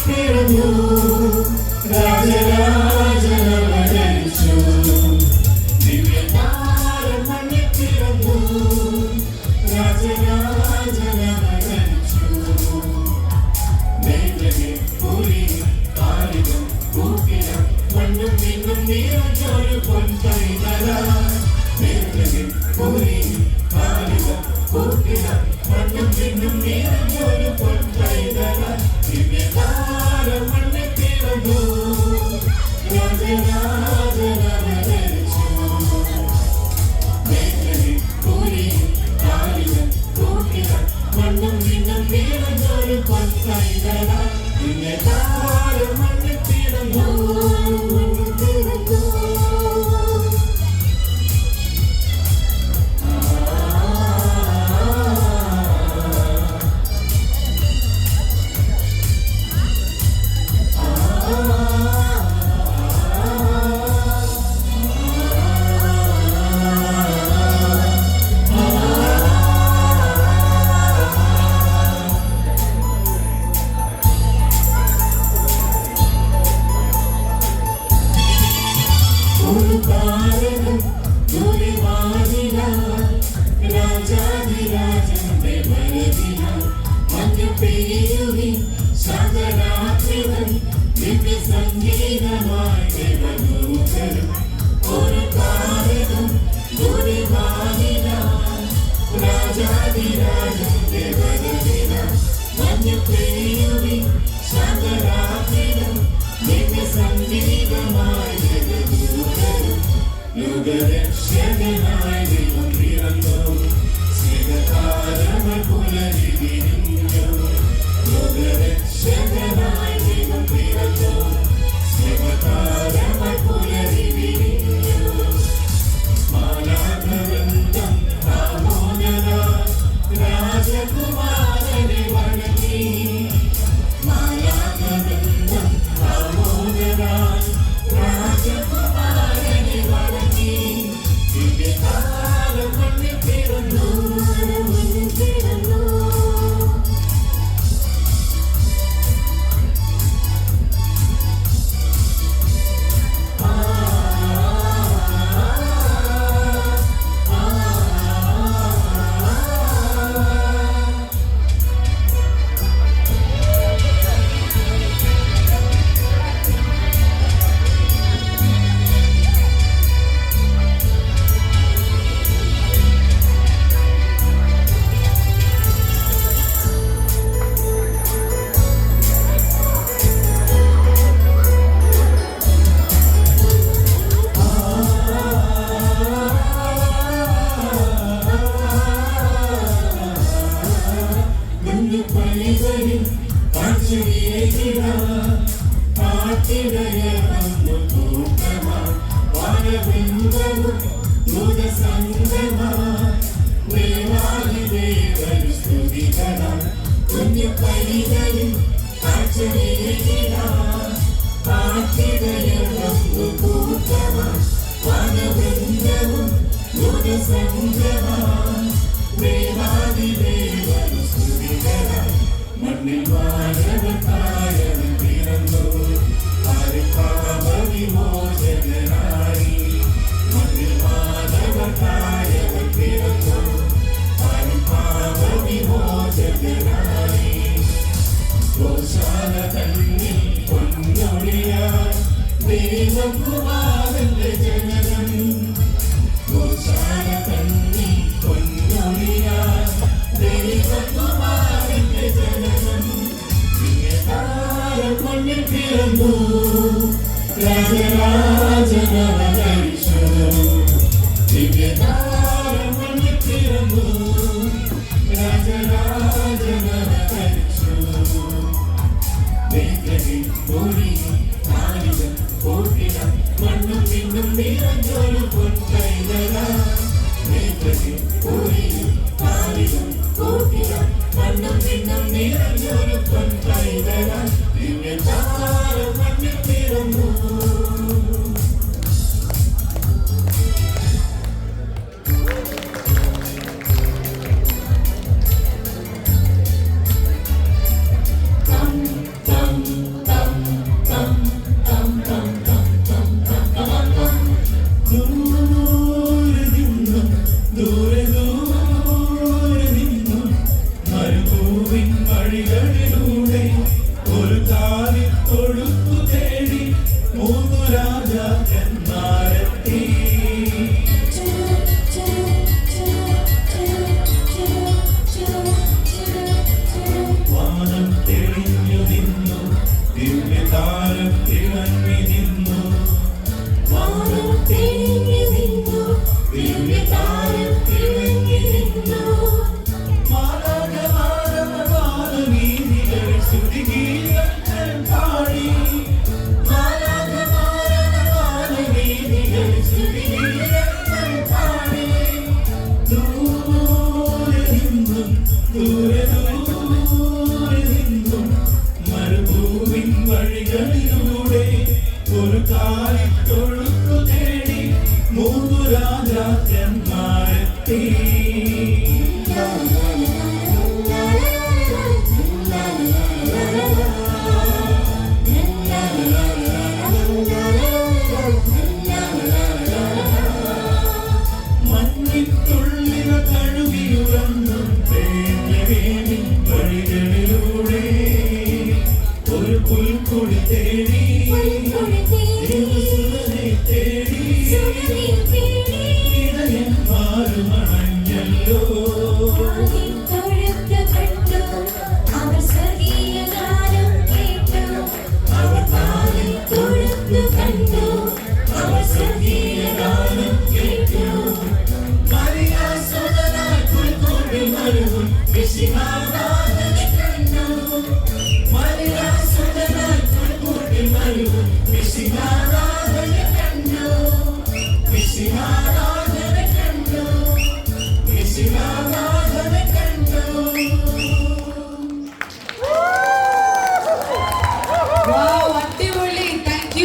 പിറന്നു രാജരാജനവതരിച്ചു ദിവ്യതാരം മണ്ണിൽ പിറന്നു രാജരാജനവതരിച്ചു നെയ്തലിൽ പൂരിയും പാലിലും പൂക്കിലും മണ്ണും വിണ്ണും നിറഞ്ഞൊരു പൊൻപൈതല നെയ്തലിൽ പൂരിയും പാലിലും പൂക്കിലും മണ്ണും വിണ്ണും നിറഞ്ഞൊരു പൊൻപൈതല ദിവ്യതാരം മണ്ണിൽ പിറന്നു രാജരാജനവതരിച്ചു നെയ്തലിൽ പൂരിയും പാലിലും പൂക്കിലും മണ്ണും വിണ്ണും നിറഞ്ഞൊരു പൊൻപൈതല ദിവ്യതാരം മണ്ണിൽ പിറന്നു രാജാധിരാജന്റെ വരവിനാൽ മഞ്ഞു പെയ്യുവിൻ ശാന്തരാത്രികൾ ദിവ്യസംഗീതമായി ദേവദൂതരും ഒരു താരകം ദൂരവാനിനാൽ രാജാധിരാജന്റെ വരവിനാൽ മഞ്ഞു പെയ്യുവിൻ ശാന്തരാത്രികൾ ദിവ്യസംഗീതമായി ദേവദൂതരും യുഗരക്ഷകനായി ദൈവം പിറന്നു സ്നേഹതാരങ്ങൾ പുലരി വിരിഞ്ഞു യുഗരക്ഷകനായി ദൈവം പിറന്നു സ്നേഹതാരങ്ങൾ പുലരി വിരിഞ്ഞു മാലാഖവൃന്ദം ആമോദനായി രാജകുമാരനെ വണങ്ങി മാലാഖവൃന്ദം ആമോദനായി രാജകുമാരനെ വണങ്ങി ദിവ്യതാരം മണ്ണിൽ പിറന്നു മണ്ണിൽ വാഴവത്തായവൻ പിറന്നു പാപവിമോചകനായി മണ്ണിൽ വാഴവത്തായവൻ പിറന്നു പാപവിമോചകനായി ഗോശാല തന്നിൽ പൊന്നൊഴിയാൻ ദൈവകുമാരന്റെ ജനനം ഗോശാല തന്നിൽ പൊന്നൊഴിയാൻ ദൈവകുമാരന്റെ ജനനം ദിവ്യതാരം മണ്ണിൽ പിറന്നു രാജരാജനവതരിച്ചു ദിവ്യതാരം മണ്ണിൽ പിറന്നു രാജരാജനവതരിച്ചു നെയ്തലിൽ പൂരിയും പാലിലും പൂക്കിലും മണ്ണും വിണ്ണും നിറഞ്ഞൊരു പൊൻപൈതല നെയ്തലിൽ പൂരിയും പാലിലും പൂക്കിലും മണ്ണും വിണ്ണും നിറഞ്ഞൊരു പൊൻപൈതല ദിവ്യതാരം മണ്ണിൽ പിറന്നു Dum, dum. മരുഭൂവിൻ വഴികളിലൂടെ ഒരു കാലിൽ തൊഴുത്തു തേടി മൂന്നു രാജാക്കന്മാരെത്തി. വാനം തെളിഞ്ഞു നിന്നു, ദിവ്യതാരം തിളങ്ങി നിന്നു. വാനം തെളിഞ്ഞു നിന്നു, ദിവ്യതാരം തിളങ്ങി നിന്നു. മാലാഖമാരവീതികളിൽ സ്തുതിഗീതങ്ങൾ പാടി. മാലാഖമാരവീതികളിൽ സ്തുതിഗീതങ്ങൾ പാടി. ദൂരെ നിന്നും ദൂരെ ദൂരെ നിന്നും മരുഭൂവിൻ വഴികളിലൂടെ ഒരു കാലിൽ തൊഴുത്തു തേടി മൂന്നു രാജാക്കന്മാരെത്തി. മഞ്ഞിത്തുള്ളികൾ കഴുകിയുറങ്ങും തേങ്ങവേലിൻ വഴികളിലൂടെ ഒരു പുൽക്കൊടി തേടി സുതനെ തേടി ഇടയന്മാരും അണഞ്ഞല്ലോ.